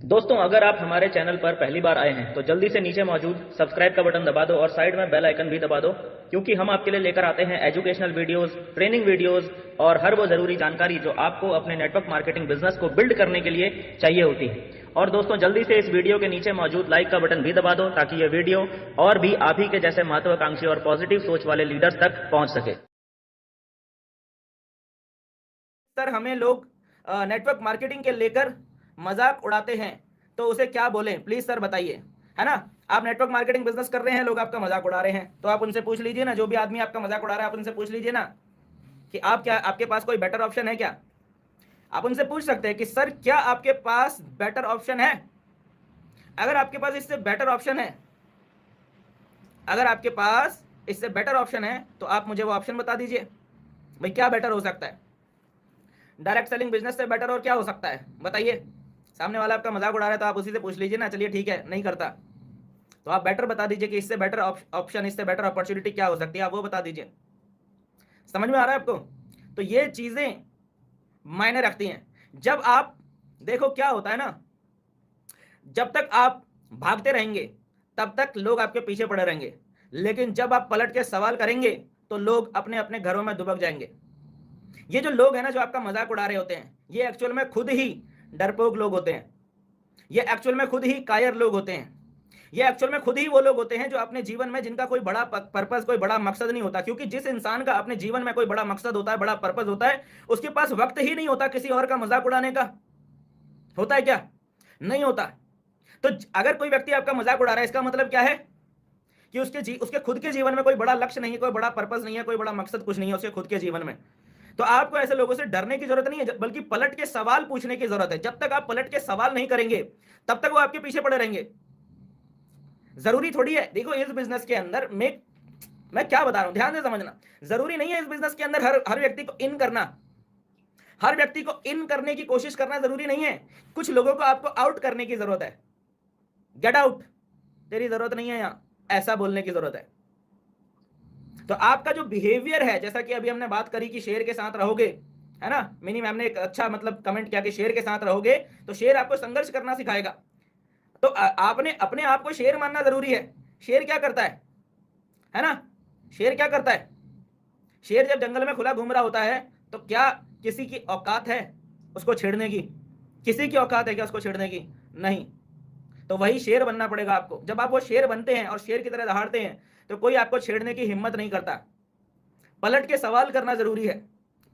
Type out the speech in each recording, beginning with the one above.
दोस्तों, अगर आप हमारे चैनल पर पहली बार आए हैं तो जल्दी से नीचे मौजूद सब्सक्राइब का बटन दबा दो और साइड में बेल आइकन भी दबा दो, क्योंकि हम आपके लिए लेकर आते हैं एजुकेशनल वीडियोस, ट्रेनिंग वीडियोस और हर वो जरूरी जानकारी जो आपको अपने नेटवर्क मार्केटिंग बिजनेस को बिल्ड करने के लिए चाहिए होती है। और दोस्तों, जल्दी से इस वीडियो के नीचे मौजूद लाइक का बटन भी दबा दो ताकि ये वीडियो और भी आप ही के जैसे महत्वाकांक्षी और पॉजिटिव सोच वाले लीडर्स तक पहुंच सके। सर, हमें लोग नेटवर्क मार्केटिंग के लेकर मजाक उड़ाते हैं तो उसे क्या बोलें, प्लीज सर बताइए। है ना, आप नेटवर्क मार्केटिंग बिजनेस कर रहे हैं, लोग आपका मजाक उड़ा रहे हैं, तो आप उनसे पूछ लीजिए ना, जो भी आदमी आपका मजाक उड़ा रहा है आप उनसे पूछ लीजिए ना कि आपके पास कोई बेटर ऑप्शन है क्या। आप उनसे पूछ सकते हैं कि सर क्या आपके पास बेटर ऑप्शन है। अगर आपके पास इससे बेटर ऑप्शन है, अगर आपके पास इससे बेटर ऑप्शन है तो आप मुझे वो ऑप्शन बता दीजिए। भाई क्या बेटर हो सकता है, डायरेक्ट सेलिंग बिजनेस से बेटर और क्या हो सकता है बताइए। सामने वाला आपका मजाक उड़ा रहा है तो आप उसी से पूछ लीजिए ना, चलिए ठीक है नहीं करता तो आप बेटर बता दीजिए कि इससे बेटर ऑप्शन, इससे बेटर अपॉर्चुनिटी क्या हो सकती है, आप वो बता दीजिए। समझ में आ रहा है आपको। तो ये चीजें मायने रखती हैं। जब आप देखो क्या होता है ना, जब तक आप भागते रहेंगे तब तक लोग आपके पीछे पड़े रहेंगे, लेकिन जब आप पलट के सवाल करेंगे तो लोग अपने अपने घरों में दुबक जाएंगे। ये जो लोग हैं ना, जो आपका मजाक उड़ा रहे होते हैं, ये एक्चुअल में खुद ही डरपोक लोग होते हैं। ये एक्चुअल में खुद ही कायर लोग होते हैं। ये एक्चुअल में खुद ही वो लोग होते हैं जो अपने जीवन में, जिनका कोई बड़ा पर्पस, कोई बड़ा मकसद नहीं होता। क्योंकि जिस इंसान का अपने जीवन में कोई बड़ा मकसद होता है, बड़ा पर्पस होता है, उसके पास वक्त ही नहीं होता किसी और का मजाक उड़ाने का। होता है क्या? नहीं होता। तो अगर कोई व्यक्ति आपका मजाक उड़ा रहा है, इसका मतलब क्या है कि उसके खुद के जीवन में कोई बड़ा लक्ष्य नहीं है, कोई बड़ा पर्पस नहीं है, कोई बड़ा मकसद कुछ नहीं है उसके खुद के जीवन में। तो आपको ऐसे लोगों से डरने की जरूरत नहीं है, बल्कि पलट के सवाल पूछने की जरूरत है। जब तक आप पलट के सवाल नहीं करेंगे तब तक वो आपके पीछे पड़े रहेंगे। जरूरी थोड़ी है, देखो इस बिजनेस के अंदर मैं क्या बता रहा हूं, ध्यान से समझना। जरूरी नहीं है इस बिजनेस के अंदर हर व्यक्ति को इन करना, हर व्यक्ति को इन करने की कोशिश करना जरूरी नहीं है। कुछ लोगों को आपको आउट करने की जरूरत है। गेट आउट, तेरी जरूरत नहीं है यहां, ऐसा बोलने की जरूरत है। तो आपका जो बिहेवियर है, जैसा कि अभी हमने बात करी कि शेर के साथ रहोगे, है ना, मिनी मैम ने एक अच्छा मतलब कमेंट किया कि शेर के साथ रहोगे तो शेर आपको संघर्ष करना सिखाएगा। तो आपने अपने आप को शेर मानना जरूरी है। शेर क्या करता है ना, शेर क्या करता है? शेर जब जंगल में खुला घूम रहा होता है तो क्या किसी की औकात है उसको छेड़ने की? किसी की औकात है क्या उसको छेड़ने की? नहीं। तो वही शेर बनना पड़ेगा आपको। जब आप वो शेर बनते हैं और शेर की तरह दहाड़ते हैं तो कोई आपको छेड़ने की हिम्मत नहीं करता। पलट के सवाल करना जरूरी है,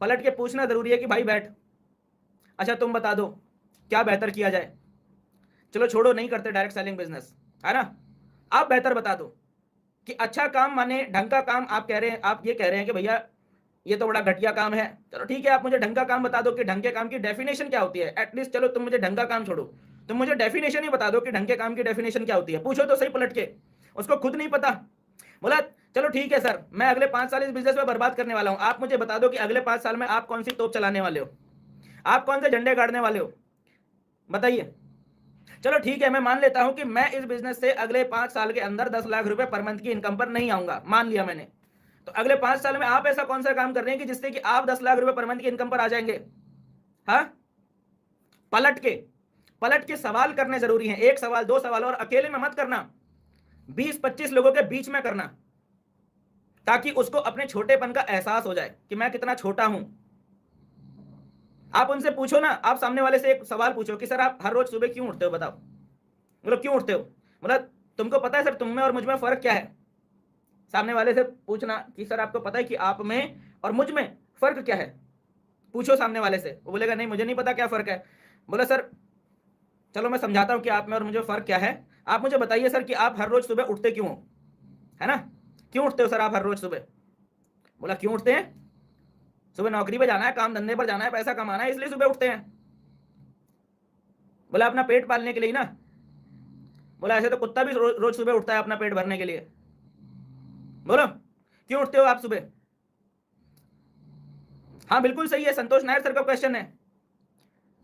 पलट के पूछना जरूरी है कि भाई बैठ, अच्छा तुम बता दो क्या बेहतर किया जाए। चलो छोड़ो, नहीं करते डायरेक्ट सेलिंग बिजनेस, है ना। आप बेहतर बता दो कि अच्छा काम माने ढंग का काम। आप कह रहे हैं, आप ये कह रहे हैं कि भैया ये तो बड़ा घटिया काम है। चलो ठीक है, आप मुझे ढंग का काम बता दो कि ढंग के काम की डेफिनेशन क्या होती है। एटलीस्ट चलो तुम मुझे ढंग का काम छोड़ो, तुम मुझे डेफिनेशन ही बता दो कि ढंग के काम की डेफिनेशन क्या होती है। पूछो तो सही पलट के, उसको खुद नहीं पता। बोला चलो ठीक है सर, मैं अगले 5 साल इस बिजनेस में बर्बाद करने वाला हूं, आप मुझे बता दो कि अगले 5 साल में आप कौन सी तोप चलाने वाले हो, आप कौन से झंडे गाड़ने वाले हो, बताइए। चलो ठीक है, मैं मान लेता हूं कि मैं इस बिजनेस से अगले 5 साल के अंदर 10 लाख रुपए पर मंथ की इनकम पर नहीं आऊंगा, मान लिया मैंने। तो अगले 5 साल में आप ऐसा कौन सा काम कर रहे हैं कि जिससे कि आप 10 लाख रुपए पर मंथ की इनकम पर आ जाएंगे? हाँ, पलट के सवाल करने जरूरी हैं। एक सवाल, 2 सवाल, और अकेले में मत करना, 20-25 लोगों के बीच में करना, ताकि उसको अपने छोटेपन का एहसास हो जाए कि मैं कितना छोटा हूं। आप उनसे पूछो ना, आप सामने वाले से एक सवाल पूछो कि सर आप हर रोज सुबह क्यों उठते हो, बताओ। मतलब क्यों उठते हो, मतलब तुमको पता है सर तुम में और मुझ में फर्क क्या है? सामने वाले से पूछना कि सर आपको पता है कि आप में और मुझ में फर्क क्या है? पूछो सामने वाले से, वो बोलेगा नहीं मुझे नहीं पता क्या फर्क है। बोला सर चलो मैं समझाता हूं कि आप में और मुझे फर्क क्या है। आप मुझे बताइए सर कि आप हर रोज सुबह उठते क्यों हो, है ना, क्यों उठते हो सर आप हर रोज सुबह? बोला क्यों उठते हैं? सुबह नौकरी पे जाना है, काम धंधे पर जाना है, पैसा कमाना है, इसलिए सुबह उठते हैं। बोला अपना पेट पालने के लिए ना। बोला ऐसे तो कुत्ता भी रोज सुबह उठता है अपना पेट भरने के लिए। बोलो क्यों उठते हो आप सुबह? हाँ बिल्कुल सही है, संतोष नायर सर का क्वेश्चन है।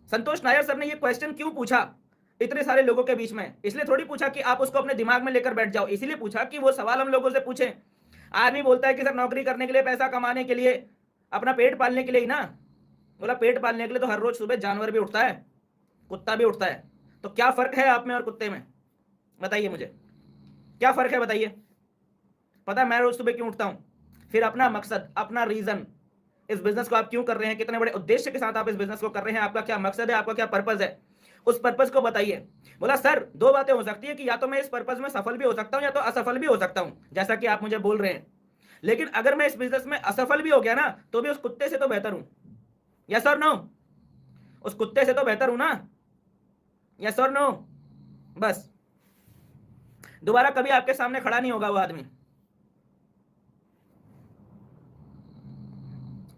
संतोष नायर सर ने ये क्वेश्चन क्यों पूछा इतने सारे लोगों के बीच में? इसलिए थोड़ी पूछा कि आप उसको अपने दिमाग में लेकर बैठ जाओ, इसीलिए पूछा कि वो सवाल हम लोगों से पूछे। आदमी बोलता है कि सर नौकरी करने के लिए, पैसा कमाने के लिए, अपना पेट पालने के लिए ही ना। बोला पेट पालने के लिए तो हर रोज सुबह जानवर भी उठता है, कुत्ता भी उठता है। तो क्या फर्क है आप में और कुत्ते में? बताइए मुझे, क्या फर्क है बताइए। पता है मैं रोज सुबह क्यों उठता हूं? फिर अपना मकसद, अपना रीजन, इस बिजनेस को आप क्यों कर रहे हैं, कितने बड़े उद्देश्य के साथ आप इस बिजनेस को कर रहे हैं, आपका क्या मकसद है, आपका क्या पर्पज है, उस पर्पज को बताइए। बोला सर दो बातें हो सकती है कि या तो मैं इस पर्पज में सफल भी हो सकता हूं या तो असफल भी हो सकता हूं, जैसा कि आप मुझे बोल रहे हैं। लेकिन अगर मैं इस बिजनेस में असफल भी हो गया ना तो भी उस कुत्ते से तो बेहतर हूं। यस और नो? उस कुत्ते से तो बेहतर हूं ना? यस और नो? बस दोबारा कभी आपके सामने खड़ा नहीं होगा वो आदमी,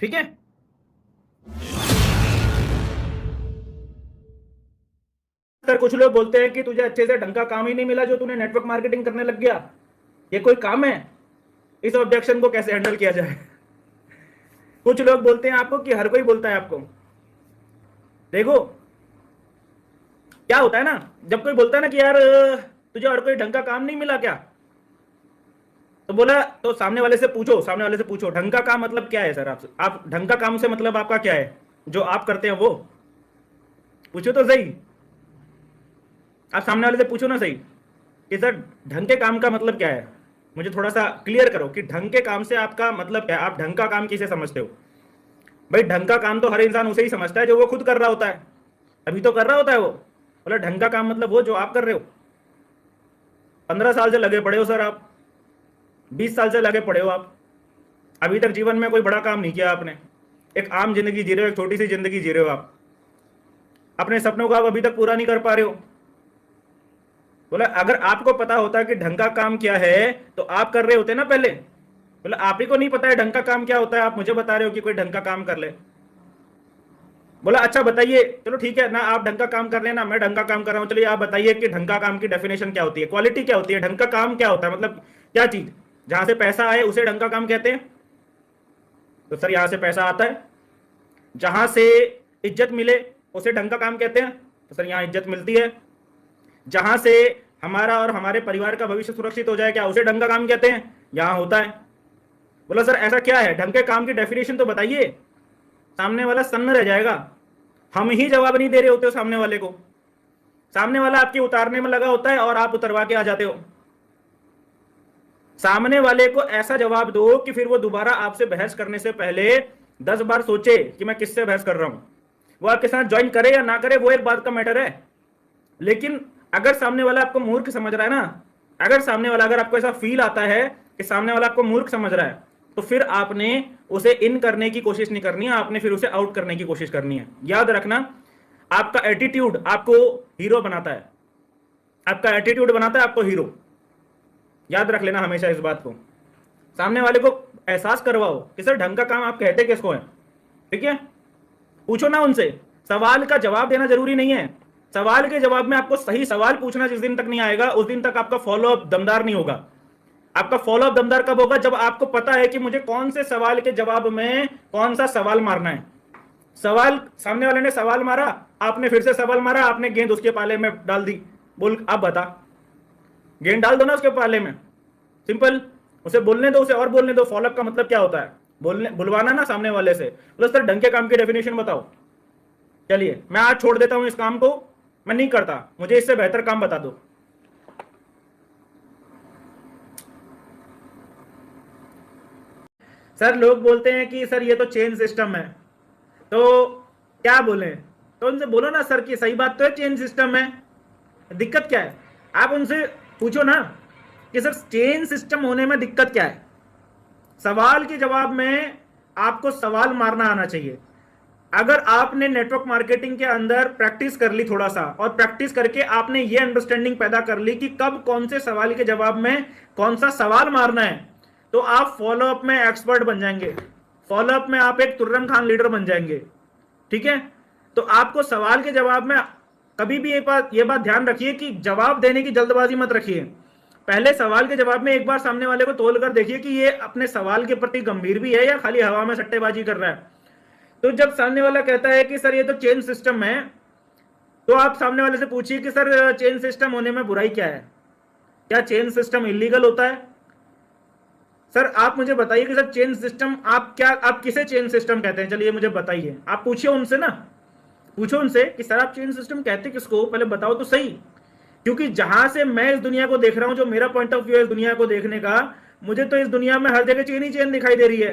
ठीक है? सर कुछ लोग बोलते हैं कि तुझे अच्छे से ढंग का काम ही नहीं मिला जो तूने नेटवर्क मार्केटिंग करने लग गया, ये कोई काम है? इस ऑब्जेक्शन को कैसे हैंडल किया जाए? कुछ लोग बोलते हैं आपको कि हर कोई बोलता है आपको, देखो क्या होता है ना, जब कोई बोलता है ना कि यार तुझे और कोई ढंग का काम नहीं मिला क्या, तो बोला तो सामने वाले से पूछो, सामने वाले से पूछो ढंग का काम मतलब क्या है सर? आप ढंग का काम से मतलब आपका क्या है? जो आप करते हैं वो पूछो तो सही। आप सामने वाले से पूछो ना सही कि सर ढंग के काम का मतलब क्या है, मुझे थोड़ा सा क्लियर करो कि ढंग के काम से आपका मतलब क्या है, आप ढंग का काम किसे समझते हो? भाई ढंग का काम तो हर इंसान उसे ही समझता है जो वो खुद कर रहा होता है, अभी तो कर रहा होता है वो। बोला ढंग का काम मतलब वो जो आप कर रहे हो। 15 साल से लगे पड़े हो सर आप, 20 साल से लगे पड़े हो आप, अभी तक जीवन में कोई बड़ा काम नहीं किया आपने, एक आम जिंदगी जी रहे हो, एक छोटी सी जिंदगी जी रहे हो आप, अपने सपनों को आप अभी तक पूरा नहीं कर पा रहे हो। बोला अगर आपको पता होता कि ढंग का काम क्या है तो आप कर रहे होते ना पहले। बोला आप ही को नहीं पता है ढंग का काम क्या होता है, आप मुझे बता रहे हो कि कोई ढंग का काम कर ले। बोला अच्छा बताइए, चलो ठीक है ना, आप ढंग का काम कर लेना, मैं ढंग का काम कर रहा हूं, चलिए आप बताइए कि ढंग का काम की डेफिनेशन क्या होती है, क्वालिटी क्या होती है, ढंग का काम क्या होता है, मतलब क्या चीज, जहां से पैसा आए उसे ढंग का काम कहते हैं। तो सर यहां से पैसा आता है, जहां से इज्जत मिले उसे ढंग का काम कहते हैं, तो सर यहां इज्जत मिलती है। जहां से हमारा और हमारे परिवार का भविष्य सुरक्षित हो जाए, क्या उसे ढंग का काम कहते हैं, यहां होता है। बोला सर ऐसा क्या है, ढंग के काम की डेफिनेशन तो बताइए। सामने वाला सन्न रह जाएगा, हम ही जवाब नहीं दे रहे होते हो सामने वाले को, सामने वाला आपके उतारने में लगा होता है और आप उतरवा के आ जाते हो। सामने वाले को ऐसा जवाब दो कि फिर वो दोबारा आपसे बहस करने से पहले 10 बार सोचे कि मैं किससे बहस कर रहा हूं। वो आपके साथ ज्वाइन करे या ना करे वो एक बात का मैटर है, लेकिन अगर सामने वाला आपको मूर्ख समझ रहा है ना, अगर आपको ऐसा फील आता है कि सामने वाला आपको मूर्ख समझ रहा है, तो फिर आपने उसे इन करने की कोशिश नहीं करनी है, आपने फिर उसे आउट करने की कोशिश करनी है। याद रखना आपका एटीट्यूड आपको हीरो बनाता है, आपका एटीट्यूड बनाता है आपको हीरो। याद रख लेना हमेशा इस बात को, सामने वाले को एहसास करवाओ कि सर ढंग का काम आप कहते किसको है, ठीक है? पूछो ना उनसे, सवाल का जवाब देना जरूरी नहीं है, सवाल के जवाब में आपको सही सवाल पूछना जिस दिन तक नहीं आएगा उस दिन तक आपका फॉलोअप दमदार नहीं होगा। आपका फॉलोअप दमदार कब होगा, जब आपको पता है कि मुझे कौन से सवाल के जवाब में कौन सा सवाल मारना है। सवाल, सामने वाले ने सवाल मारा, आपने फिर से सवाल मारा, आपने गेंद उसके पाले में डाल दी, बोल अब बता, गेंद डाल दो ना उसके पाले में, सिंपल। उसे बोलने दो, उसे और बोलने दो। फॉलोअप का मतलब क्या होता है, बोलने, बुलवाना ना सामने वाले से, बोलो सर ढंग के काम की डेफिनेशन बताओ। चलिए मैं आज छोड़ देता हूं इस काम को, मैं नहीं करता, मुझे इससे बेहतर काम बता दो। सर लोग बोलते हैं कि सर ये तो चेन सिस्टम है, तो क्या बोले, तो उनसे बोलो ना सर कि सही बात तो है चेन सिस्टम है, दिक्कत क्या है? आप उनसे पूछो ना कि सर चेन सिस्टम होने में दिक्कत क्या है। सवाल के जवाब में आपको सवाल मारना आना चाहिए। अगर आपने नेटवर्क मार्केटिंग के अंदर प्रैक्टिस कर ली थोड़ा सा, और प्रैक्टिस करके आपने ये अंडरस्टैंडिंग पैदा कर ली कि कब कौन से सवाल के जवाब में कौन सा सवाल मारना है, तो आप फॉलोअप में एक्सपर्ट बन जाएंगे, फॉलोअप में आप एक तुर्रम खान लीडर बन जाएंगे, ठीक है? तो आपको सवाल के जवाब में कभी भी ये बात ध्यान रखिए कि जवाब देने की जल्दबाजी मत रखिए। पहले सवाल के जवाब में एक बार सामने वाले को तोल कर देखिए कि ये अपने सवाल के प्रति गंभीर भी है या खाली हवा में सट्टेबाजी कर रहा है। तो जब सामने वाला कहता है कि सर ये तो चेन सिस्टम है, तो आप सामने वाले से पूछिए कि सर चेन सिस्टम होने में बुराई क्या है, क्या चेन सिस्टम इलीगल होता है? सर आप मुझे बताइए कि सर चेन सिस्टम आप किसे चेन सिस्टम कहते हैं, चलिए मुझे बताइए, आप पूछिए उनसे ना। पूछो उनसे कि सर आप चेन सिस्टम कहते किसको, पहले बताओ तो सही। क्योंकि जहां से मैं इस दुनिया को देख रहा हूं, जो मेरा पॉइंट ऑफ व्यू है इस दुनिया को देखने का, मुझे तो इस दुनिया में हर जगह चेन ही चेन दिखाई दे रही है।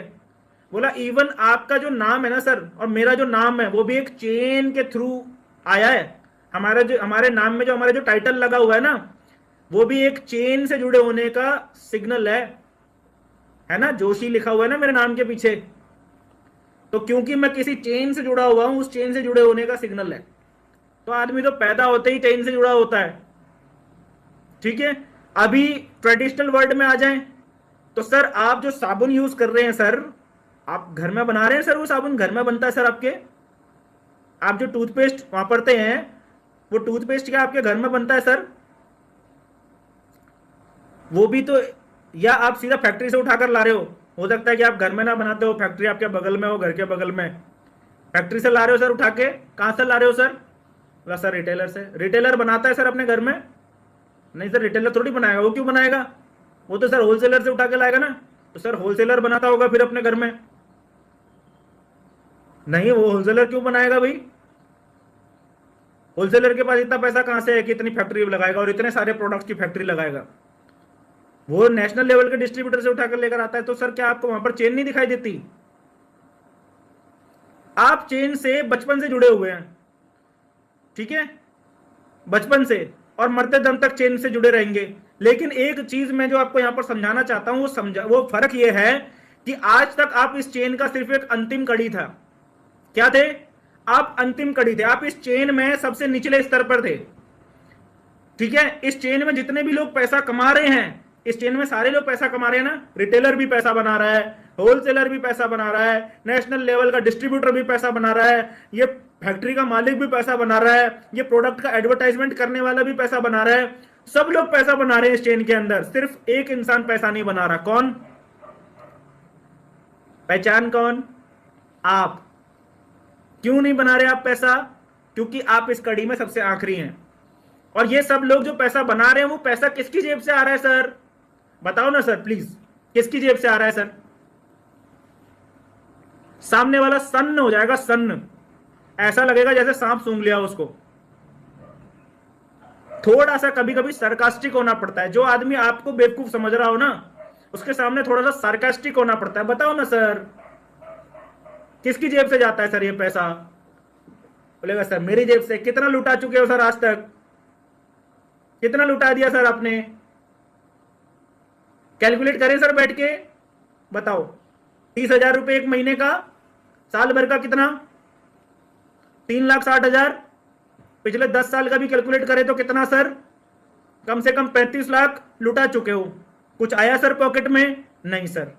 बोला इवन आपका जो नाम है ना सर, और मेरा जो नाम है वो भी एक चेन के थ्रू आया है। हमारे नाम में जो हमारे जो टाइटल लगा हुआ है ना, वो भी एक चेन से जुड़े होने का सिग्नल है ना। जोशी लिखा हुआ है ना मेरे नाम के पीछे, तो क्योंकि मैं किसी चेन से जुड़ा हुआ हूं, उस चेन से जुड़े होने का सिग्नल है। तो आदमी तो पैदा होते ही चेन से जुड़ा होता है। ठीक है, अभी ट्रेडिशनल वर्ल्ड में आ जाएं तो सर आप जो साबुन यूज कर रहे हैं सर, आप घर में बना रहे हैं सर, वो साबुन घर में बनता है सर आपके। आप जो टूथपेस्ट वापरते हैं, वो टूथपेस्ट क्या आपके घर में बनता है सर? वो भी तो, या आप सीधा फैक्ट्री से उठाकर ला रहे हो सकता है कि आप घर में ना बनाते हो, फैक्ट्री आपके बगल में हो, घर के बगल में, फैक्ट्री से ला रहे हो सर उठा के। कहां से ला रहे हो सर? बोला सर रिटेलर से। रिटेलर बनाता है सर अपने घर में? नहीं सर, रिटेलर थोड़ी बनाएगा। वो क्यों बनाएगा? वो तो सर होलसेलर से उठा के लाएगा ना। तो सर होलसेलर बनाता होगा फिर अपने घर में? नहीं, वो होलसेलर क्यों बनाएगा भाई? होलसेलर के पास इतना पैसा कहां से है कि इतनी फैक्ट्री लगाएगा और इतने सारे प्रोडक्ट्स की फैक्ट्री लगाएगा? वो नेशनल लेवल के डिस्ट्रीब्यूटर से उठाकर लेकर आता है। तो सर क्या आपको वहां पर चेन नहीं दिखाई देती? आप चेन से बचपन से जुड़े हुए हैं, ठीक है, बचपन से, और मरते दम तक चेन से जुड़े रहेंगे। लेकिन एक चीज मैं जो आपको यहां पर समझाना चाहता हूं, वो फर्क ये है कि आज तक आप इस चेन का सिर्फ एक अंतिम कड़ी था। क्या थे आप? अंतिम कड़ी थे। आप इस चेन में सबसे निचले स्तर पर थे, ठीक है। इस चेन में जितने भी लोग पैसा कमा रहे हैं, इस चेन में सारे लोग पैसा कमा रहे हैं ना। रिटेलर भी पैसा बना रहा है, होलसेलर भी पैसा बना रहा है, नेशनल लेवल का डिस्ट्रीब्यूटर भी पैसा बना रहा है, ये फैक्ट्री का मालिक भी पैसा बना रहा है, ये प्रोडक्ट का एडवर्टाइजमेंट करने वाला भी पैसा बना रहा है। सब लोग पैसा बना रहे हैं इस चेन के अंदर। सिर्फ एक इंसान पैसा नहीं बना रहा। कौन? पहचान कौन? आप। क्यों नहीं बना रहे आप पैसा? क्योंकि आप इस कड़ी में सबसे आखिरी हैं। और ये सब लोग जो पैसा बना रहे हैं, वो पैसा किसकी जेब से आ रहा है सर? बताओ ना सर प्लीज, किसकी जेब से आ रहा है सर? सामने वाला सन्न हो जाएगा, सन्न। ऐसा लगेगा जैसे सांप सूंघ लिया उसको। थोड़ा सा कभी कभी सरकास्टिक होना पड़ता है। जो आदमी आपको बेवकूफ समझ रहा हो ना, उसके सामने थोड़ा सा सरकास्टिक होना पड़ता है। बताओ ना सर, किसकी जेब से जाता है सर ये पैसा? बोलेगा सर मेरी जेब से। कितना लुटा चुके हो सर आज तक? कितना लुटा दिया सर आपने? कैलकुलेट करें सर बैठ के, बताओ। 30,000 रुपए एक महीने का, साल भर का कितना? 3,60,000। पिछले 10 साल का भी कैलकुलेट करें तो कितना सर? कम से कम 35 लाख लुटा चुके हो। कुछ आया सर पॉकेट में? नहीं सर।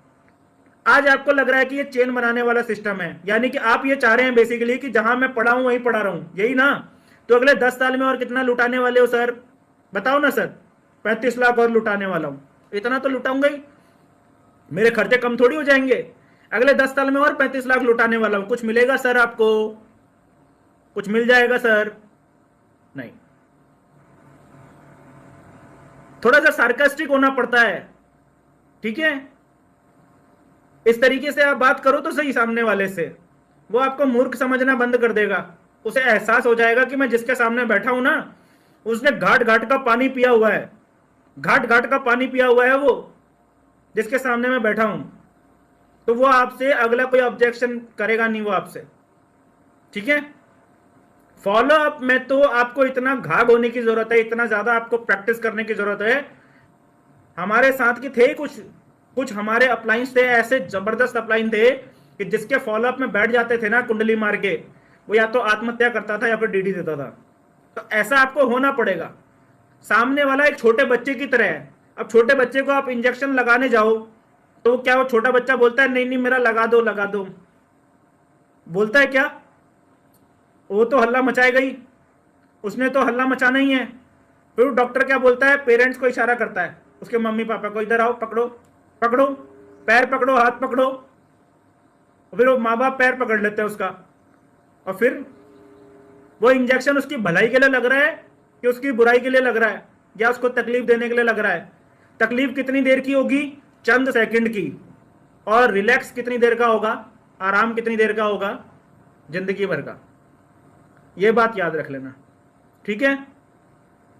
आज आपको लग रहा है कि ये चेन बनाने वाला सिस्टम है, यानी कि आप ये चाह रहे हैं बेसिकली कि जहां मैं पढ़ा हूं वहीं पढ़ा रहा हूं, यही ना? तो अगले 10 साल में और कितना लुटाने वाले हो सर? बताओ ना सर। 35 लाख और लुटाने वाला हूं। इतना तो लुटाऊंगा ही, मेरे खर्चे कम थोड़ी हो जाएंगे। अगले 10 साल में और 35 लाख लुटाने वाला हूं। कुछ मिलेगा सर आपको? कुछ मिल जाएगा सर? नहीं। थोड़ा सा सार्कास्टिक होना पड़ता है, ठीक है। इस तरीके से आप बात करो तो सही सामने वाले से, वो आपको मूर्ख समझना बंद कर देगा। उसे एहसास हो जाएगा कि मैं जिसके सामने बैठा हूं ना, उसने घाट घाट का पानी पिया हुआ है। घाट घाट का पानी पिया हुआ है वो, जिसके सामने मैं बैठा हूं। तो वो आपसे अगला कोई ऑब्जेक्शन करेगा नहीं वो आपसे, ठीक है। फॉलो अप में तो आपको इतना घाघ होने की जरूरत है, इतना ज्यादा आपको प्रैक्टिस करने की जरूरत है। हमारे साथ के थे कुछ हमारे अपलाइंस थे, ऐसे जबरदस्त अपलाइन थे कि जिसके फॉलो अप में बैठ जाते थे ना कुंडली मार के, वो या तो आत्महत्या करता था या फिर डीडी देता था। तो ऐसा आपको होना पड़ेगा। सामने वाला एक छोटे बच्चे की तरह है। अब छोटे बच्चे को आप इंजेक्शन लगाने जाओ तो क्या वो छोटा बच्चा बोलता है नहीं नहीं मेरा लगा दो लगा दो? बोलता है क्या? वो तो हल्ला मचाएगा ही, उसने तो हल्ला मचाना ही है। फिर डॉक्टर क्या बोलता है? पेरेंट्स को इशारा करता है, उसके मम्मी पापा को, इधर आओ, पकड़ो पकड़ो, पैर पकड़ो, हाथ पकड़ो। फिर वो माँ बाप पैर पकड़ लेते हैं उसका, और फिर वो इंजेक्शन उसकी भलाई के लिए लग रहा है कि उसकी बुराई के लिए लग रहा है, या उसको तकलीफ देने के लिए लग रहा है? तकलीफ कितनी देर की होगी? चंद सेकंड की। और रिलैक्स कितनी देर का होगा? आराम कितनी देर का होगा? जिंदगी भर का। ये बात याद रख लेना, ठीक है।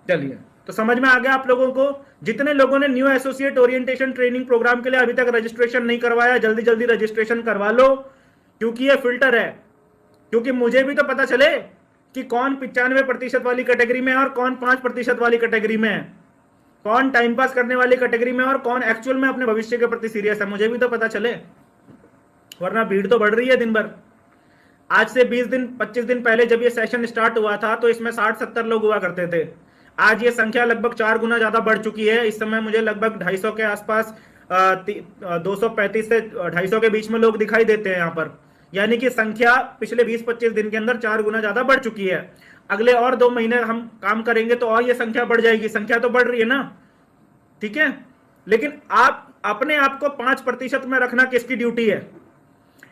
चलिए, तो समझ में आ गया आप लोगों को। जितने लोगों ने new associate orientation training programme के लिए अभी तक रजिस्ट्रेशन नहीं करवाया, जल्दी जल्दी रजिस्ट्रेशन करवा लो, क्योंकि ये फिल्टर है। क्योंकि मुझे भी तो पता चले कि कौन 95% वाली कैटेगरी में है और कौन 5% वाली कैटेगरी में है, कौन टाइम पास करने वाली कैटेगरी में और कौन एक्चुअल में अपने भविष्य के प्रति सीरियस है, मुझे भी तो पता चले, वरना भीड़ तो बढ़ रही है दिन भर। आज से 20 दिन 25 दिन पहले जब ये सेशन स्टार्ट हुआ था तो इसमें 60-70 लोग हुआ करते थे। आज ये संख्या लगभग 4 गुना ज्यादा बढ़ चुकी है। इस समय मुझे लगभग 250 के आसपास 235 से 250 के बीच में लोग दिखाई देते हैं यहाँ पर। यानी कि संख्या पिछले 20-25 दिन के अंदर 4 गुना ज्यादा बढ़ चुकी है। अगले और 2 महीने हम काम करेंगे तो और ये संख्या बढ़ जाएगी। संख्या तो बढ़ रही है ना, ठीक है। लेकिन आप अपने आप को 5% में रखना किसकी ड्यूटी है?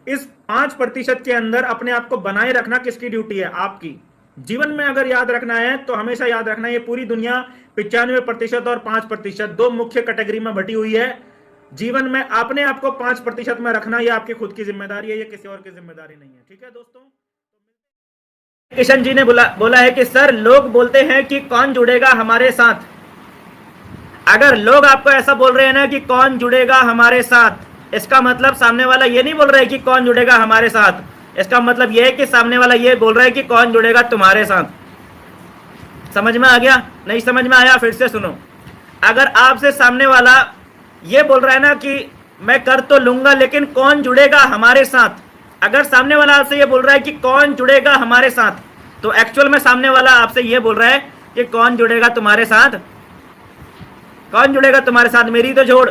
इस 5% के अंदर अपने आप को बनाए रखना किसकी ड्यूटी है? आपकी। जीवन में अगर याद रखना है तो हमेशा याद रखना है, ये पूरी दुनिया 95% और 5% दो मुख्य कैटेगरी में बटी हुई है। जीवन में अपने आप को 5% में रखना, ये आपकी खुद की जिम्मेदारी है, ये किसी और की जिम्मेदारी नहीं है, ठीक है दोस्तों। किशन जी ने बोला है कि सर लोग बोलते हैं कि कौन जुड़ेगा हमारे साथ। अगर लोग आपको ऐसा बोल रहे हैं ना कि कौन जुड़ेगा हमारे साथ, इसका मतलब सामने वाला ये नहीं बोल रहा है कि कौन जुड़ेगा हमारे साथ, इसका मतलब ये है कि सामने वाला ये बोल रहा है कि कौन जुड़ेगा तुम्हारे साथ। समझ में आ गया? नहीं समझ में आया फिर से सुनो। अगर आपसे सामने वाला ये बोल रहा है ना कि मैं कर तो लूंगा लेकिन कौन जुड़ेगा हमारे साथ, अगर सामने वाला आपसे ये बोल रहा है कि कौन जुड़ेगा हमारे साथ, तो एक्चुअल में सामने वाला आपसे ये बोल रहा है कि कौन जुड़ेगा तुम्हारे साथ, कौन जुड़ेगा तुम्हारे साथ, मेरी तो जोड़,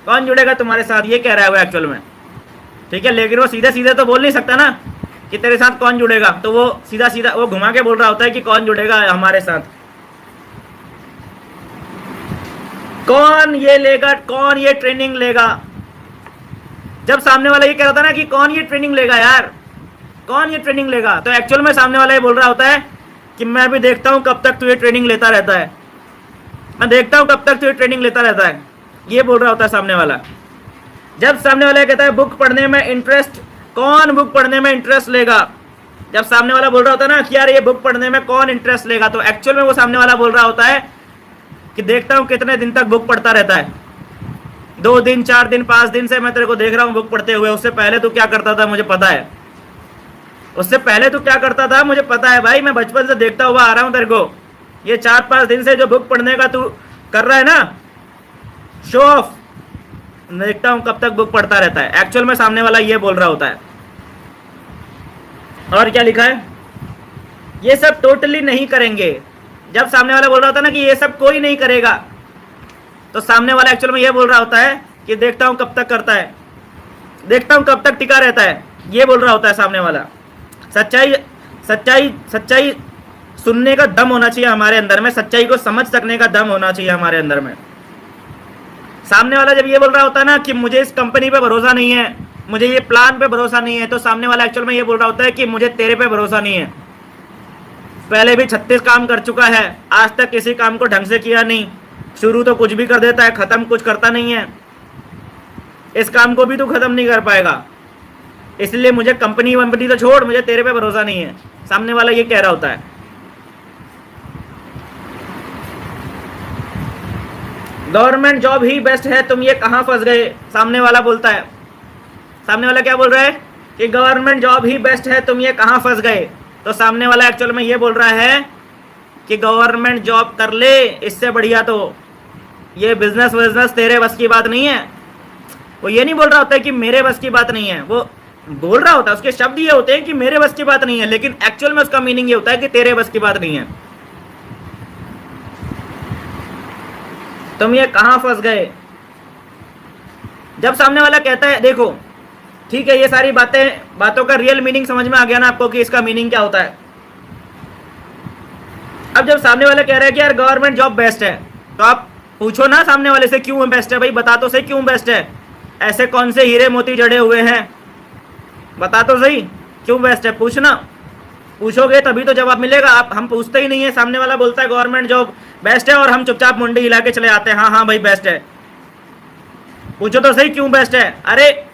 कौन जुड़ेगा तुम्हारे साथ, ये कह रहा है वो एक्चुअल में, ठीक है। लेकिन वो सीधे सीधे तो बोल नहीं सकता ना कि तेरे साथ कौन जुड़ेगा, तो वो सीधा सीधा वो घुमा के बोल रहा होता है कि कौन जुड़ेगा हमारे साथ, कौन ये लेगा, कौन ये ट्रेनिंग लेगा। जब सामने वाला ये कह रहा था ना कि कौन ये ट्रेनिंग लेगा यार, कौन ये ट्रेनिंग लेगा, तो एक्चुअल में सामने वाला ये बोल रहा होता है कि मैं भी देखता हूं कब तक तू ये ट्रेनिंग लेता रहता है, मैं देखता हूं कब तक तू ये ट्रेनिंग लेता रहता है, ये बोल रहा होता है सामने वाला। जब सामने वाला कहता है बुक पढ़ने में इंटरेस्ट, कौन बुक पढ़ने में इंटरेस्ट लेगा, जब सामने वाला बोल रहा होता है ना कि यार ये बुक पढ़ने में कौन इंटरेस्ट लेगा, तो एक्चुअल में वो सामने वाला बोल रहा होता है कि देखता हूं कितने दिन तक बुक पढ़ता रहता है, 2 दिन 4 दिन 5 दिन से मैं तेरे को देख रहा हूं बुक पढ़ते हुए, उससे पहले तू क्या करता था मुझे पता है, उससे पहले तू क्या करता था मुझे पता है भाई, मैं बचपन से देखता हुआ आ रहा हूं तेरे को, ये 4-5 दिन से जो बुक पढ़ने का तू कर रहा है ना शो ऑफ, देखता हूं कब तक बुक पढ़ता रहता है। एक्चुअल में सामने वाला ये बोल रहा होता है। और क्या लिखा है, ये सब टोटली नहीं करेंगे। जब सामने वाला बोल रहा होता है ना कि ये सब कोई नहीं करेगा, तो सामने वाला एक्चुअल में ये बोल रहा होता है कि देखता हूं कब तक करता है, देखता हूं कब तक टिका रहता है, ये बोल रहा होता है सामने वाला। सच्चाई सच्चाई सच्चाई सुनने का दम होना चाहिए हमारे अंदर में, सच्चाई को समझ सकने का दम होना चाहिए हमारे अंदर में। सामने वाला जब ये बोल रहा होता है ना कि मुझे इस कंपनी पे भरोसा नहीं है, मुझे ये प्लान पे भरोसा नहीं है, तो सामने वाला एक्चुअल में ये बोल रहा होता है कि मुझे तेरे पे भरोसा नहीं है, पहले भी 36 काम कर चुका है, आज तक किसी काम को ढंग से किया नहीं, शुरू तो कुछ भी कर देता है, खत्म कुछ करता नहीं है, इस काम को भी तू खत्म नहीं कर पाएगा, इसलिए मुझे कंपनी वंपनी तो छोड़, मुझे तेरे पे भरोसा नहीं है। सामने वाला ये कह रहा होता है। गवर्नमेंट जॉब ही बेस्ट है, तुम ये कहां फंस गए, सामने वाला बोलता है। सामने वाला क्या बोल रहा है कि गवर्नमेंट जॉब ही बेस्ट है, तुम ये कहां फंस गए, तो सामने वाला एक्चुअल में ये बोल रहा है कि गवर्नमेंट जॉब कर ले, इससे बढ़िया तो ये बिजनेस तेरे बस की बात नहीं है। वो ये नहीं बोल रहा होता है कि मेरे बस की बात नहीं है, वो बोल रहा होता है, उसके शब्द ये होते हैं कि मेरे बस की बात नहीं है, लेकिन एक्चुअल में उसका मीनिंग ये होता है कि तेरे बस की बात नहीं है, तुम ये कहां फंस गए। जब सामने वाला कहता है, देखो ठीक है, ये सारी बातों का रियल मीनिंग समझ में आ गया ना आपको कि इसका मीनिंग क्या होता है। अब जब सामने वाला कह रहा है कि यार गवर्नमेंट जॉब बेस्ट है, तो आप पूछो ना सामने वाले से क्यों बेस्ट है, भाई बता तो सही क्यों बेस्ट है, ऐसे कौन से हीरे मोती जड़े हुए हैं, बता तो सही क्यों बेस्ट है, पूछना, पूछोगे तभी तो जवाब मिलेगा। आप हम पूछते ही नहीं है, सामने वाला बोलता है गवर्नमेंट जॉब बेस्ट है और हम चुपचाप मुंडी हिला के चले आते हैं, हाँ हाँ भाई बेस्ट है, पूछो तो सही क्यों बेस्ट है। अरे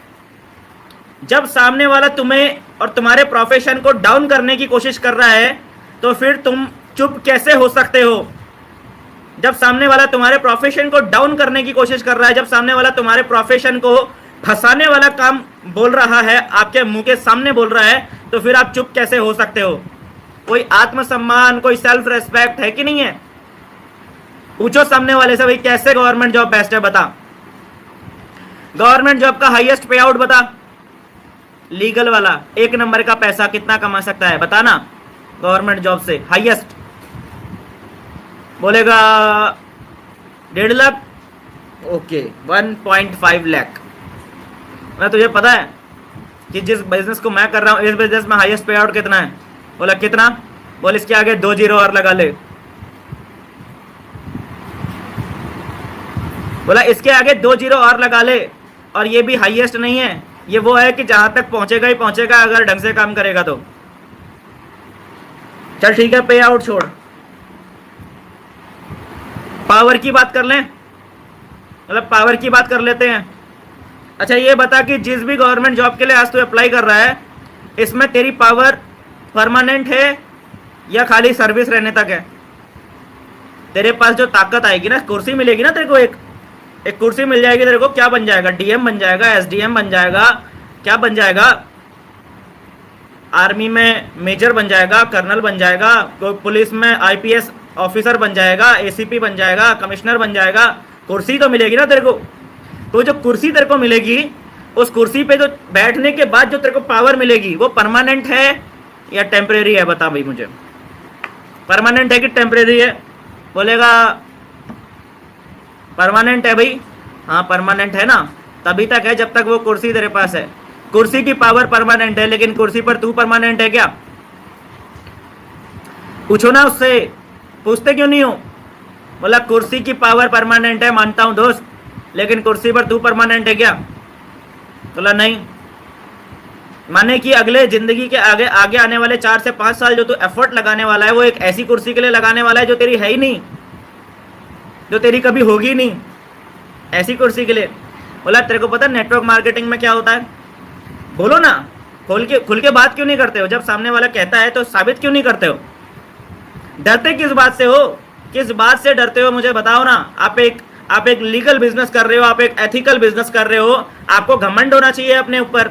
जब सामने वाला तुम्हें और तुम्हारे प्रोफेशन को डाउन करने की कोशिश कर रहा है, तो फिर तुम चुप कैसे हो सकते हो? जब सामने वाला तुम्हारे प्रोफेशन को डाउन करने की कोशिश कर रहा है, जब सामने वाला तुम्हारे प्रोफेशन को फंसाने वाला काम बोल रहा है, आपके मुंह के सामने बोल रहा है, तो फिर आप चुप कैसे हो सकते हो? कोई आत्मसम्मान, कोई सेल्फ रेस्पेक्ट है कि नहीं है? पूछो सामने वाले से, भाई कैसे गवर्नमेंट जॉब बेस्ट है, बता। गवर्नमेंट जॉब का हाईएस्ट पे आउट बता। लीगल वाला 1 नंबर का पैसा कितना कमा सकता है, बताना। गवर्नमेंट जॉब से हाईएस्ट बोलेगा 1.5 लाख। ओके, 1.5 लाख। मैं तुझे पता है कि जिस बिजनेस को मैं कर रहा हूं, इस बिजनेस में हाईएस्ट पे आउट कितना है? बोला कितना? बोल इसके आगे 2 जीरो और लगा ले। बोला इसके आगे 2 जीरो और लगा ले। और ये भी हाईएस्ट नहीं है, ये वो है कि जहां तक पहुंचेगा ही पहुंचेगा अगर ढंग से काम करेगा तो। चल ठीक है, पे आउट छोड़, पावर की बात कर लें, मतलब पावर की बात कर लेते हैं। अच्छा ये बता कि जिस भी गवर्नमेंट जॉब के लिए आज तू अप्लाई कर रहा है, इसमें तेरी पावर परमानेंट है या खाली सर्विस रहने तक है? तेरे पास जो ताकत आएगी ना, कुर्सी मिलेगी ना तेरे को, एक कुर्सी मिल जाएगी तेरे को, क्या बन जाएगा? डीएम बन जाएगा, एसडीएम बन जाएगा, क्या बन जाएगा? आर्मी में मेजर बन जाएगा, कर्नल बन जाएगा, पुलिस में आईपीएस ऑफिसर बन जाएगा, एसीपी बन जाएगा, कमिश्नर बन जाएगा। कुर्सी तो मिलेगी ना तेरे को। तो जो कुर्सी तेरे को मिलेगी, उस कुर्सी पे जो बैठने के बाद जो तेरे को पावर मिलेगी, वो परमानेंट है या टेम्परेरी है? बता भाई मुझे, परमानेंट है कि टेम्परेरी है? बोलेगा परमानेंट है भाई। हाँ परमानेंट है ना, तभी तक है जब तक वो कुर्सी तेरे पास है। कुर्सी की पावर परमानेंट है, लेकिन कुर्सी पर तू परमानेंट है क्या? पूछो ना उससे, पूछते क्यों नहीं हो? बोला कुर्सी की पावर परमानेंट है, मानता हूं दोस्त, लेकिन कुर्सी पर तू परमानेंट है क्या? बोला नहीं। माने कि अगले जिंदगी के आगे आगे आने वाले 4 से 5 साल जो तू एफर्ट लगाने वाला है, वो एक ऐसी कुर्सी के लिए लगाने वाला है जो तेरी है ही नहीं, जो तेरी कभी होगी नहीं, ऐसी कुर्सी के लिए। बोला तेरे को पता है नेटवर्क मार्केटिंग में क्या होता है? बोलो ना, खुल के बात क्यों नहीं करते हो? जब सामने वाला कहता है तो साबित क्यों नहीं करते हो? डरते किस बात से हो? किस बात से डरते हो मुझे बताओ ना। आप एक लीगल बिजनेस कर रहे हो, आप एक एथिकल बिजनेस कर रहे हो, आपको घमंड होना चाहिए अपने ऊपर,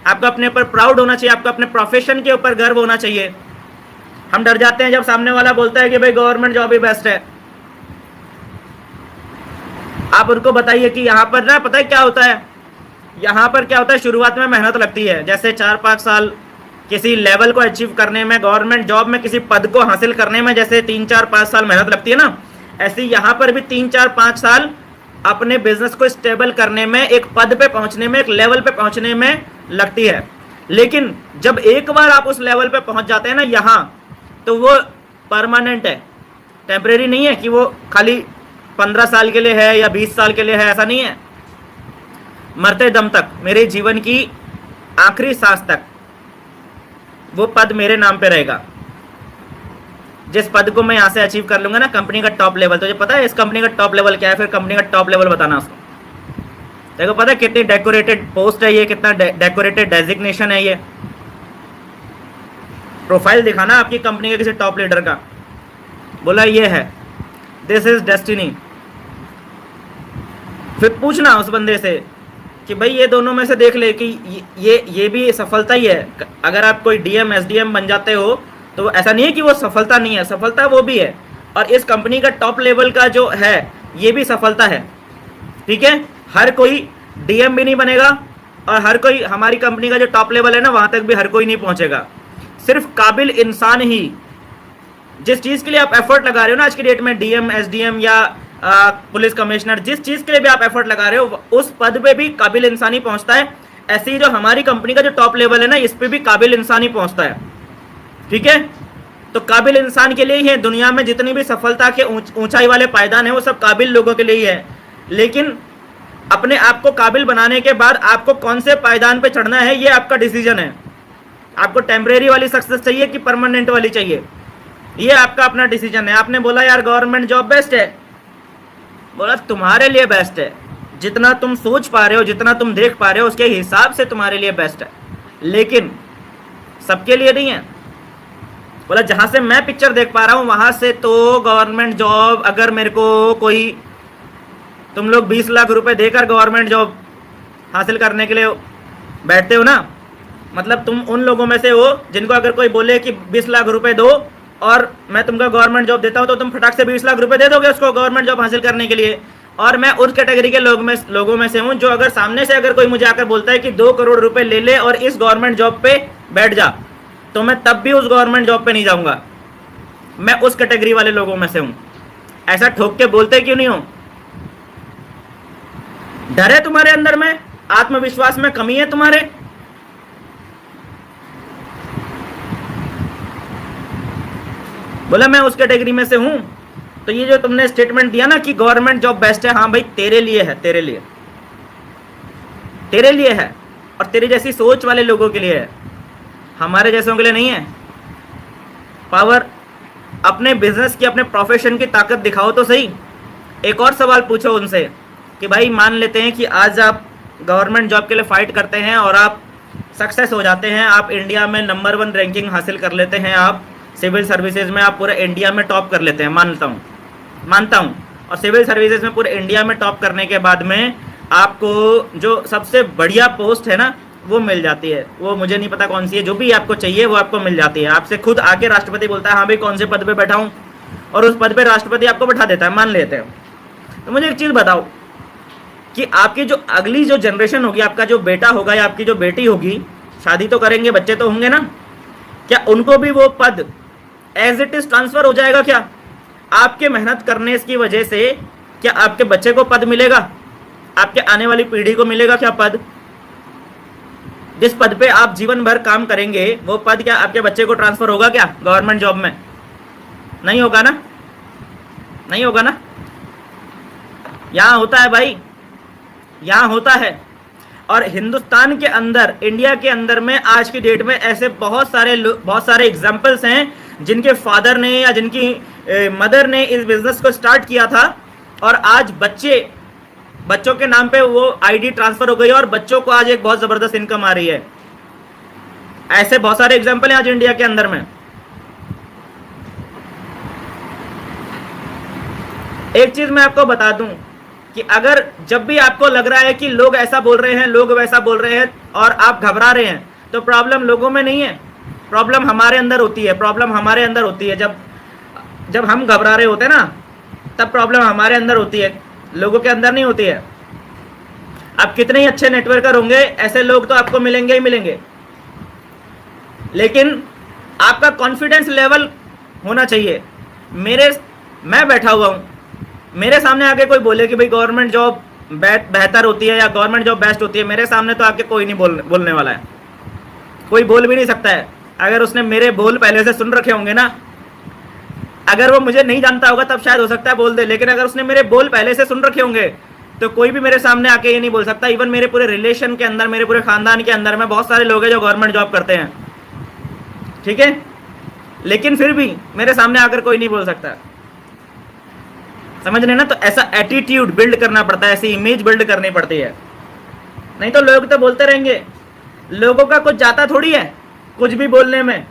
आपको अपने ऊपर प्राउड होना चाहिए, आपको अपने प्रोफेशन के ऊपर गर्व होना चाहिए। हम डर जाते हैं जब सामने वाला बोलता है कि भाई गवर्नमेंट जॉब ही बेस्ट है। आप उनको बताइए कि यहाँ पर ना पता है क्या होता है, यहाँ पर क्या होता है, शुरुआत में मेहनत लगती है। जैसे 4-5 साल किसी लेवल को अचीव करने में, गवर्नमेंट जॉब में किसी पद को हासिल करने में जैसे 3-4-5 साल मेहनत लगती है ना, ऐसे यहाँ पर भी 3-4-5 साल अपने बिजनेस को स्टेबल करने में, एक पद पे पहुंचने में, एक लेवल पे पहुंचने में लगती है। लेकिन जब एक बार आप उस लेवल पे पहुंच जाते हैं ना यहाँ, तो वो परमानेंट है, टेम्परेरी नहीं है कि वो खाली 15 साल के लिए है या 20 साल के लिए है, ऐसा नहीं है। मरते दम तक, मेरे जीवन की आखिरी सांस तक वो पद मेरे नाम पे रहेगा। जिस पद को मैं यहाँ से अचीव कर लूंगा ना, कंपनी का टॉप लेवल, तो पता है इस कंपनी का टॉप लेवल क्या है? फिर कंपनी का टॉप लेवल बताना उसको। देखो पता है कितनी डेकोरेटेड पोस्ट है ये, कितना डेकोरेटेड डेजिग्नेशन है ये। प्रोफाइल दिखाना आपकी कंपनी के किसी टॉप लीडर का, बोला ये है, दिस इज डेस्टिनी। फिर पूछना उस बंदे से कि भाई ये दोनों में से देख ले कि ये भी सफलता ही है। अगर आप कोई डीएम एसडीएम बन जाते हो तो ऐसा नहीं है कि वो सफलता नहीं है, सफलता वो भी है। और इस कंपनी का टॉप लेवल का जो है ये भी सफलता है, ठीक है। हर कोई डीएम भी नहीं बनेगा और हर कोई, हमारी कंपनी का जो टॉप लेवल है ना, वहां तक भी हर कोई नहीं पहुंचेगा। सिर्फ काबिल इंसान ही, जिस चीज के लिए आप एफर्ट लगा रहे हो ना आज की डेट में, डीएम एसडीएम या पुलिस कमिश्नर, जिस चीज के लिए भी आप एफर्ट लगा रहे हो, उस पद पे भी काबिल इंसान ही पहुंचता है। ऐसे ही जो हमारी कंपनी का जो टॉप लेवल है ना, इस पे भी काबिल इंसान ही पहुंचता है, ठीक है। तो काबिल इंसान के लिए ही है। दुनिया में जितनी भी सफलता के ऊंचाई वाले पायदान है वो सब काबिल लोगों के लिए ही है। लेकिन अपने आप को काबिल बनाने के बाद आपको कौन से पायदान पे चढ़ना है, ये आपका डिसीजन है। आपको टेम्परेरी वाली सक्सेस चाहिए कि परमानेंट वाली चाहिए, ये आपका अपना डिसीजन है। आपने बोला यार गवर्नमेंट जॉब बेस्ट है, बोला तुम्हारे लिए बेस्ट है, जितना तुम सोच पा रहे हो, जितना तुम देख पा रहे हो, उसके हिसाब से तुम्हारे लिए बेस्ट है, लेकिन सबके लिए नहीं है। बोला जहां से मैं पिक्चर देख पा रहा हूं वहां से तो गवर्नमेंट जॉब, अगर मेरे को कोई, तुम लोग 20 लाख रुपए देकर गवर्नमेंट जॉब हासिल करने के लिए बैठते हो ना, मतलब तुम उन लोगों में से हो जिनको अगर कोई बोले कि 20 लाख रुपए दो और मैं तुमको गवर्नमेंट जॉब देता हूं, तो तुम फटाक से 20 लाख रुपए दे दोगे उसको गवर्नमेंट जॉब हासिल करने के लिए। और मैं उस कैटेगरी के लोगों में से हूं जो अगर सामने से अगर कोई मुझे आकर बोलता है कि 2 करोड़ रुपए ले ले और इस गवर्नमेंट जॉब पे बैठ जा, तो मैं तब भी उस गवर्नमेंट जॉब पे नहीं जाऊंगा। मैं उस कैटेगरी वाले लोगों में से हूं। ऐसा ठोक के बोलते क्यों नहीं हो? डर है तुम्हारे अंदर में? आत्मविश्वास में कमी है तुम्हारे? बोला मैं उस कैटेगरी में से हूं। तो ये जो तुमने स्टेटमेंट दिया ना कि गवर्नमेंट जॉब बेस्ट है, हाँ भाई तेरे लिए है, तेरे लिए है और तेरी जैसी सोच वाले लोगों के लिए है, हमारे जैसों के लिए नहीं है। पावर अपने बिजनेस की, अपने प्रोफेशन की ताकत दिखाओ तो सही। एक और सवाल पूछो उनसे कि भाई मान लेते हैं कि आज आप गवर्नमेंट जॉब के लिए फाइट करते हैं और आप सक्सेस हो जाते हैं, आप इंडिया में नंबर 1 रैंकिंग हासिल कर लेते हैं, आप सिविल सर्विसेज में आप पूरे इंडिया में टॉप कर लेते हैं, मानता हूँ। और सिविल सर्विसेज में पूरे इंडिया में टॉप करने के बाद में आपको जो सबसे बढ़िया पोस्ट है ना वो मिल जाती है, वो मुझे नहीं पता कौन सी है, जो भी आपको चाहिए वो आपको मिल जाती है। आपसे खुद आके राष्ट्रपति बोलता है हाँ भाई कौन से पद पे बैठा हूँ, और उस पद पे राष्ट्रपति आपको बैठा देता है, मान लेते हैं। तो मुझे एक चीज़ बताओ कि आपकी जो अगली जो जनरेशन होगी, आपका जो बेटा होगा या आपकी जो बेटी होगी, शादी तो करेंगे, बच्चे तो होंगे ना, क्या उनको भी वो पद एज इट इज ट्रांसफर हो जाएगा? क्या आपके मेहनत करने की वजह से क्या आपके बच्चे को पद मिलेगा? आपके आने वाली पीढ़ी को मिलेगा क्या पद? जिस पद पे आप जीवन भर काम करेंगे वो पद क्या आपके बच्चे को ट्रांसफर होगा क्या गवर्नमेंट जॉब में? नहीं होगा ना, नहीं होगा ना। यहां होता है भाई, यहां होता है। और हिंदुस्तान के अंदर, इंडिया के अंदर में आज की डेट में ऐसे बहुत सारे एग्जाम्पल्स हैं जिनके फादर ने या जिनकी मदर ने इस बिजनेस को स्टार्ट किया था और आज बच्चों के नाम पे वो आईडी ट्रांसफर हो गई और बच्चों को आज एक बहुत जबरदस्त इनकम आ रही है। ऐसे बहुत सारे एग्जाम्पल हैं आज इंडिया के अंदर में। एक चीज मैं आपको बता दूं कि अगर जब भी आपको लग रहा है कि लोग ऐसा बोल रहे हैं, लोग वैसा बोल रहे हैं और आप घबरा रहे हैं, तो प्रॉब्लम लोगों में नहीं है, प्रॉब्लम हमारे अंदर होती है। प्रॉब्लम हमारे अंदर होती है जब हम घबरा रहे होते हैं ना, तब प्रॉब्लम हमारे अंदर होती है, लोगों के अंदर नहीं होती है। आप कितने ही अच्छे नेटवर्कर होंगे, ऐसे लोग तो आपको मिलेंगे ही मिलेंगे, लेकिन आपका कॉन्फिडेंस लेवल होना चाहिए। मैं बैठा हुआ हूं, मेरे सामने आके कोई बोले कि भाई गवर्नमेंट जॉब बेहतर होती है या गवर्नमेंट जॉब बेस्ट होती है, मेरे सामने तो आके कोई नहीं बोलने वाला है, कोई बोल भी नहीं सकता है। अगर उसने मेरे बोल पहले से सुन रखे होंगे ना, अगर वो मुझे नहीं जानता होगा तब शायद हो सकता है बोल दे, लेकिन अगर उसने मेरे बोल पहले से सुन रखे होंगे तो कोई भी मेरे सामने आके ये नहीं बोल सकता। इवन मेरे पूरे रिलेशन के अंदर, मेरे पूरे खानदान के अंदर में बहुत सारे लोग हैं जो गवर्नमेंट जॉब करते हैं, ठीक है, लेकिन फिर भी मेरे सामने आकर कोई नहीं बोल सकता। समझ रहे ना? तो ऐसा एटीट्यूड बिल्ड करना पड़ता है, ऐसी इमेज बिल्ड करनी पड़ती है, नहीं तो लोग तो बोलते रहेंगे। लोगों का कुछ जाता थोड़ी है कुछ भी बोलने में,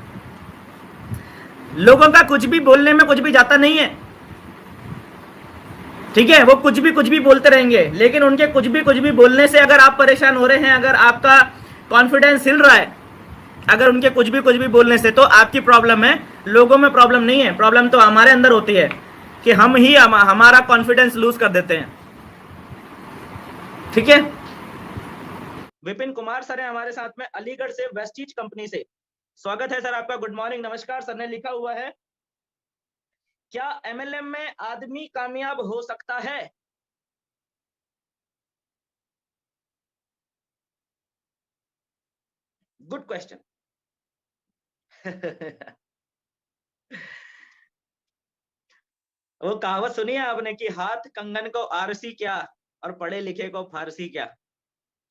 लोगों का कुछ भी बोलने में कुछ भी जाता नहीं है, ठीक है। वो कुछ भी बोलते रहेंगे, लेकिन उनके कुछ भी बोलने से अगर आप परेशान हो रहे हैं, अगर आपका कॉन्फिडेंस हिल रहा है, अगर उनके कुछ भी बोलने से, तो आपकी प्रॉब्लम है, लोगों में प्रॉब्लम नहीं है। प्रॉब्लम तो हमारे अंदर होती है कि हम ही हमारा कॉन्फिडेंस लूज कर देते हैं, ठीक है। विपिन कुमार सर है हमारे साथ में, अलीगढ़ से, वेस्टीज कंपनी से। स्वागत है सर आपका, गुड मॉर्निंग, नमस्कार। सर ने लिखा हुआ है, क्या एमएलएम में आदमी कामयाब हो सकता है? Good question. वो कहावत सुनी है आपने कि हाथ कंगन को आरसी क्या और पढ़े लिखे को फारसी क्या?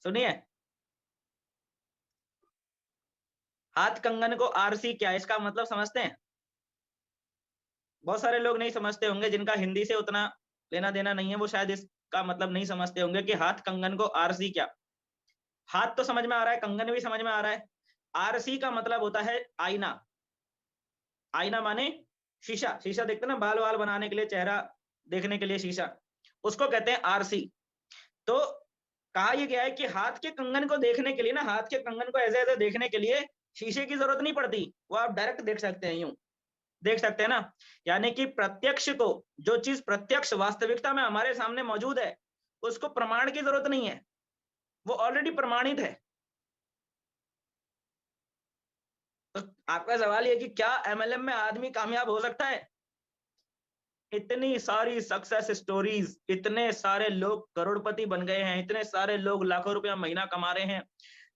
सुनिए, हाथ कंगन को आरसी क्या, इसका मतलब समझते हैं? बहुत सारे लोग नहीं समझते होंगे, जिनका हिंदी से उतना लेना देना नहीं है, वो शायद इसका मतलब नहीं समझते होंगे कि हाथ कंगन को आरसी क्या। हाथ तो समझ में आ रहा है, कंगन भी समझ में आ रहा है। आरसी का मतलब होता है आईना। आईना माने शीशा, शीशा देखते ना बाल वाल बनाने के लिए, चेहरा देखने के लिए शीशा, उसको कहते हैं आरसी। तो कहा यह गया है कि हाथ के कंगन को देखने के लिए ना, हाथ के कंगन को ऐसे ऐसे देखने के लिए शीशे की जरूरत नहीं पड़ती, वो आप डायरेक्ट देख सकते हैं, यूं देख सकते हैं ना। यानी कि प्रत्यक्ष को, जो चीज प्रत्यक्ष वास्तविकता में हमारे सामने मौजूद है, उसको प्रमाण की जरूरत नहीं है, वो ऑलरेडी प्रमाणित है। तो आपका सवाल ये कि क्या एमएलएम में आदमी कामयाब हो सकता है? इतनी सारी सक्सेस स्टोरीज, इतने सारे लोग करोड़पति बन गए हैं, इतने सारे लोग लाखों रुपया महीना कमा रहे हैं,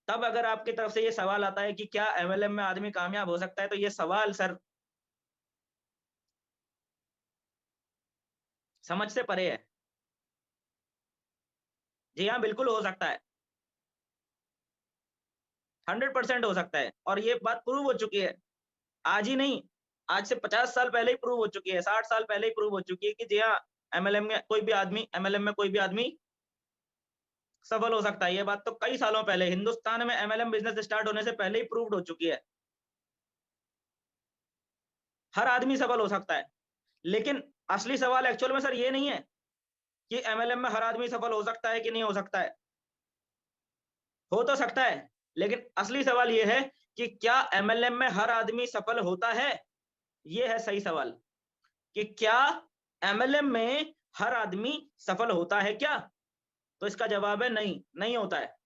तब अगर आपकी तरफ से ये सवाल आता है कि क्या एमएलएम में आदमी कामयाब हो सकता है, तो ये सवाल सर समझ से परे है। जी हाँ, बिल्कुल हो सकता है, 100% हो सकता है, और ये बात प्रूव हो चुकी है। आज ही नहीं, आज से 50 साल पहले ही प्रूव हो चुकी है, 60 साल पहले ही प्रूव हो चुकी है कि जी हाँ, एमएलएम में कोई भी आदमी सफल हो सकता है। ये बात तो कई सालों पहले हिंदुस्तान में एमएलएम बिजनेस स्टार्ट होने से पहले ही प्रूव्ड हो चुकी है। हर आदमी सफल हो सकता है। लेकिन असली सवाल एक्चुअल में सर ये नहीं है कि एमएलएम में हर आदमी सफल हो सकता है कि नहीं हो सकता है, हो तो सकता है, लेकिन असली सवाल ये है कि क्या एमएलएम में हर आदमी सफल होता है। ये है सही सवाल कि क्या एमएलएम में हर आदमी सफल होता है क्या? तो इसका जवाब है नहीं, नहीं होता है।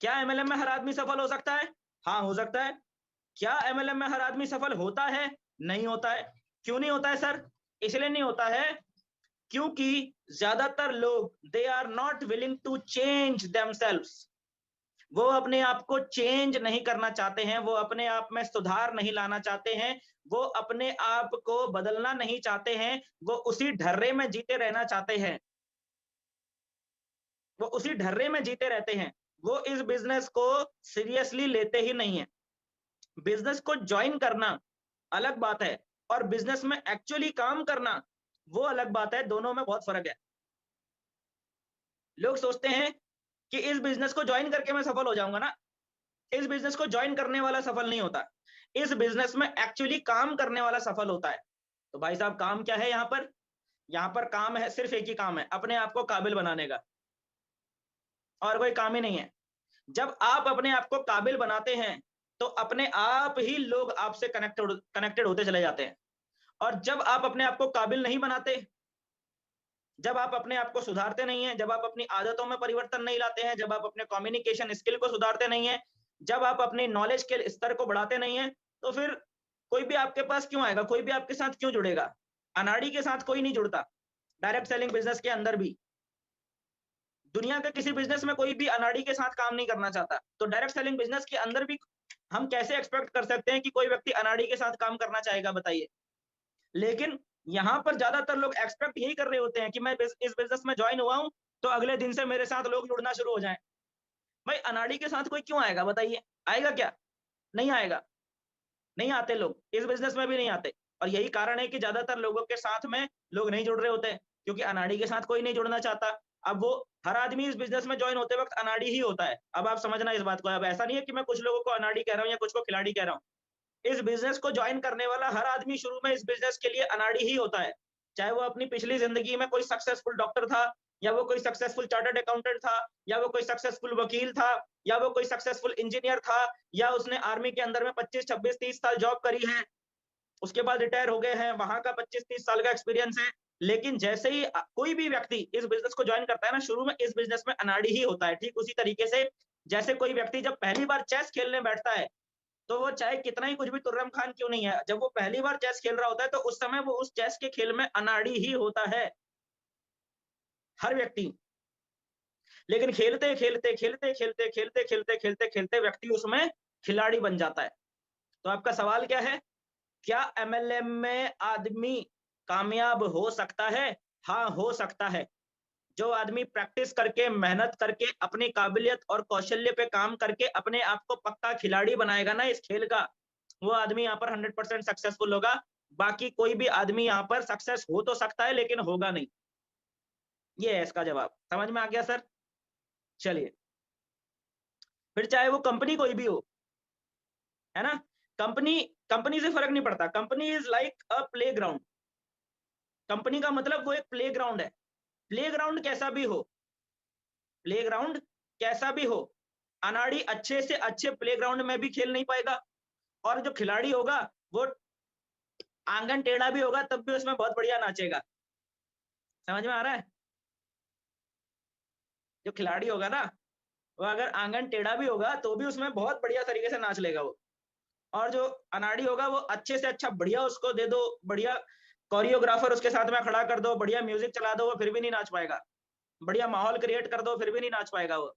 क्या एमएलएम में हर आदमी सफल हो सकता है? हाँ, हो सकता है। क्या एमएलएम में हर आदमी सफल होता है? नहीं होता है। क्यों नहीं होता है सर? इसलिए नहीं होता है क्योंकि ज्यादातर लोग they are not willing to change themselves. वो अपने आप को चेंज नहीं करना चाहते हैं, वो अपने आप में सुधार नहीं लाना चाहते हैं, वो अपने आप को बदलना नहीं चाहते हैं, वो उसी ढर्रे में जीते रहना चाहते हैं, वो उसी ढर्रे में जीते रहते हैं। वो इस बिजनेस को सीरियसली लेते ही नहीं है। बिजनेस को ज्वाइन करना अलग बात है, और बिजनेस में एक्चुअली काम करना वो अलग बात है। दोनों में बहुत फर्क है। लोग सोचते हैं कि इस बिजनेस को ज्वाइन करके मैं सफल हो जाऊंगा ना। इस बिजनेस को ज्वाइन करने वाला सफल नहीं होता, इस बिजनेस में एक्चुअली काम करने वाला सफल होता है। तो भाई साहब, काम क्या है यहाँ पर? यहाँ पर काम है, सिर्फ एक ही काम है, अपने आप को काबिल बनाने का, और कोई काम ही नहीं है। जब आप अपने आप को काबिल बनाते हैं तो अपने आप ही लोग आपसे कनेक्टेड होते चले जाते हैं। और जब आप अपने आप को काबिल नहीं बनाते, जब आप अपने आप को सुधारते नहीं हैं, जब आप अपनी आदतों में परिवर्तन नहीं लाते हैं, जब आप अपने कम्युनिकेशन स्किल को सुधारते नहीं हैं, जब आप अपनी नॉलेज के स्तर को बढ़ाते नहीं हैं, तो फिर कोई भी आपके पास क्यों आएगा, कोई भी आपके साथ क्यों जुड़ेगा? अनाड़ी के साथ कोई नहीं जुड़ता। डायरेक्ट सेलिंग बिजनेस के अंदर भी, दुनिया के किसी बिजनेस में कोई भी अनाड़ी के साथ काम नहीं करना चाहता, तो डायरेक्ट सेलिंग बिजनेस के अंदर भी हम कैसे एक्सपेक्ट कर सकते हैं कि कोई व्यक्ति अनाड़ी के साथ काम करना चाहेगा, बताइए। लेकिन यहां पर ज्यादातर लोग एक्सपेक्ट यही कर रहे होते हैं कि मैं इस बिजनेस में ज्वाइन हुआ हूं तो अगले दिन से मेरे साथ लोग जुड़ना शुरू हो जाएं। भाई, अनाड़ी के साथ कोई क्यों आएगा, बताइए? आएगा क्या? नहीं आएगा। नहीं आते लोग, इस बिजनेस में भी नहीं आते। और यही कारण है कि ज्यादातर लोगों के साथ में लोग नहीं जुड़ रहे होते हैं, क्योंकि अनाड़ी के साथ कोई नहीं जुड़ना चाहता। अब वो हर आदमी इस बिजनेस में ज्वाइन होते वक्त अनाड़ी ही होता है। अब आप समझना इस बात को। अब ऐसा नहीं है कि मैं कुछ लोगों को अनाड़ी कह रहा हूं या कुछ को खिलाड़ी कह रहा हूं। इस बिजनेस को ज्वाइन करने वाला हर आदमी शुरू में इस बिजनेस के लिए अनाड़ी ही होता है। चाहे वो अपनी पिछली जिंदगी में कोई सक्सेसफुल डॉक्टर था, या वो कोई सक्सेसफुल चार्टर्ड अकाउंटेंट था, या वो कोई सक्सेसफुल वकील था, या वो कोई सक्सेसफुल इंजीनियर था, या उसने आर्मी के अंदर में 25, 26, 30 साल जॉब करी है, उसके बाद रिटायर हो गए हैं, वहां का 25-30 साल का एक्सपीरियंस है। लेकिन जैसे ही कोई भी व्यक्ति इस बिजनेस को ज्वाइन करता है ना, शुरू में इस बिजनेस में अनाड़ी ही होता है। ठीक उसी तरीके से जैसे कोई व्यक्ति जब पहली बार चेस खेलने बैठता है, तो वो चाहे कितना ही कुछ भी तुर्रम खान क्यों नहीं है, जब वो पहली बार चेस खेल रहा होता है तो उस समय वो उस चेस के खेल में अनाड़ी ही होता है, हर व्यक्ति। लेकिन खेलते खेलते खेलते खेलते खेलते खेलते खेलते खेलते व्यक्ति उसमें खिलाड़ी बन जाता है। तो आपका सवाल क्या है? क्या एमएलएम में आदमी कामयाब हो सकता है? हाँ, हो सकता है। जो आदमी प्रैक्टिस करके, मेहनत करके, अपनी काबिलियत और कौशल्य पे काम करके अपने आप को पक्का खिलाड़ी बनाएगा ना इस खेल का, वो आदमी यहाँ पर 100% सक्सेसफुल होगा। बाकी कोई भी आदमी यहाँ पर सक्सेस हो तो सकता है, लेकिन होगा नहीं। ये है इसका जवाब। समझ में आ गया सर? चलिए, फिर चाहे वो कंपनी कोई भी हो, है ना। कंपनी से फर्क नहीं पड़ता। Company is like a playground. Company का मतलब वो एक प्लेग्राउंड है। प्लेग्राउंड कैसा भी हो, प्लेग्राउंड कैसा भी हो, अनाड़ी अच्छे से अच्छे प्लेग्राउंड में भी खेल नहीं पाएगा, और जो खिलाड़ी होगा वो आंगन टेढ़ा भी होगा तब भी उसमें बहुत बढ़िया नाचेगा। समझ में आ रहा है? जो खिलाड़ी होगा ना, वो अगर आंगन टेढ़ा भी होगा तो भी उसमें बहुत बढ़िया तरीके से नाच लेगा वो। और जो अनाड़ी होगा वो अच्छे से अच्छा बढ़िया उसको दे दो, बढ़िया कोरियोग्राफर उसके साथ में खड़ा कर दो, बढ़िया म्यूजिक चला दो, वो फिर भी नहीं नाच पाएगा। बढ़िया माहौल क्रिएट कर दो, फिर भी नहीं नाच पाएगा वो।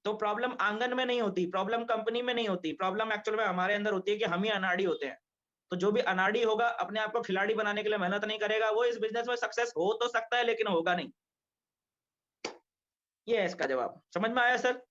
तो प्रॉब्लम आंगन में नहीं होती, प्रॉब्लम कंपनी में नहीं होती, प्रॉब्लम एक्चुअल में हमारे अंदर होती है कि हम ही अनाड़ी होते हैं। तो जो भी अनाड़ी होगा, अपने आप को खिलाड़ी बनाने के लिए मेहनत नहीं करेगा, वो इस बिजनेस में सक्सेस हो तो सकता है लेकिन होगा नहीं। ये है इसका जवाब। समझ में आया सर?